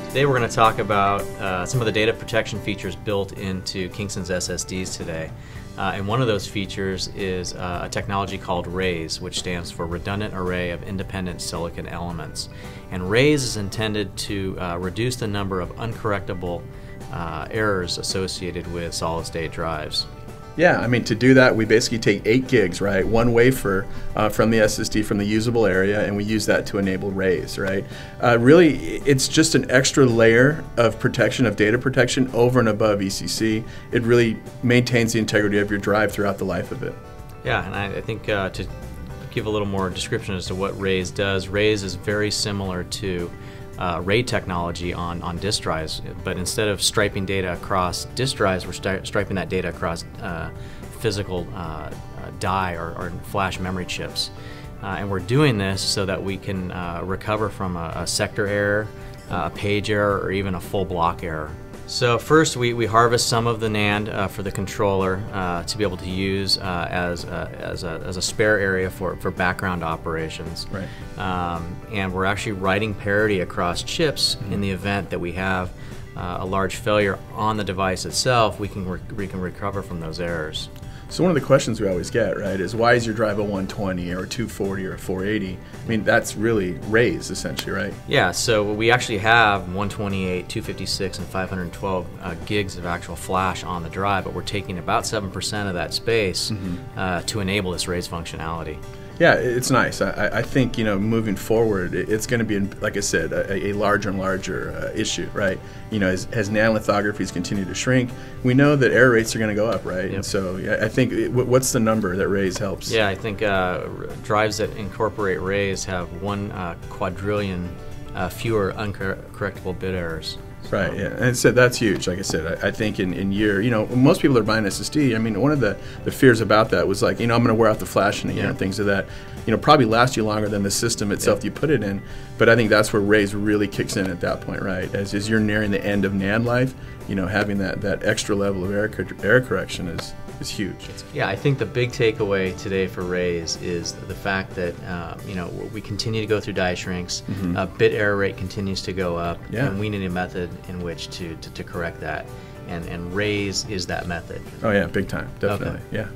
Today we're going to talk about some of the data protection features built into Kingston's SSDs today. And one of those features is a technology called RAISE, which stands for Redundant Array of Independent Silicon Elements. And RAISE is intended to reduce the number of uncorrectable errors associated with solid-state drives. Yeah, I mean, to do that, we basically take 8 gigs, right? One wafer from the SSD, from the usable area, and we use that to enable RAISE, right? Really, it's just an extra layer of protection, of data protection over and above ECC. It really maintains the integrity of your drive throughout the life of it. Yeah, and I think to give a little more description as to what RAISE does, RAISE is very similar to RAID technology on disk drives, but instead of striping data across disk drives, we're striping that data across physical die or flash memory chips. And we're doing this so that we can recover from a sector error, a page error, or even a full block error. So first we harvest some of the NAND for the controller to be able to use as a spare area for background operations. Right. And we're actually writing parity across chips in the event that we have a large failure on the device itself. We can recover from those errors. So one of the questions we always get, right, is why is your drive a 120 or a 240 or a 480? I mean, that's really RAISE, essentially, right? Yeah, so we actually have 128, 256, and 512 gigs of actual flash on the drive, but we're taking about 7% of that space to enable this RAISE functionality. Yeah, it's nice. I think, you know, moving forward, it's going to be, like I said, a larger and larger issue, right? You know, as NAND lithographies continue to shrink, we know that error rates are going to go up, right? Yep. And so I think, what's the number that RAISE helps? Yeah, I think drives that incorporate RAISE have 1 quadrillion fewer uncorrectable bit errors. Right, yeah, and so that's huge. Like I said, I think in year, you know, most people are buying SSD. I mean, one of the fears about that was like, you know, I'm going to wear out the flash in a year and things of that. You know, probably last you longer than the system itself you put it in. But I think that's where RAISE really kicks in at that point, right? As you're nearing the end of NAND life, you know, having that extra level of error correction is huge. Yeah, I think the big takeaway today for RAISE is the fact that you know, we continue to go through die shrinks, bit error rate continues to go up, and we need a method in which to correct that, and RAISE is that method. Oh yeah, big time, definitely, Okay. yeah.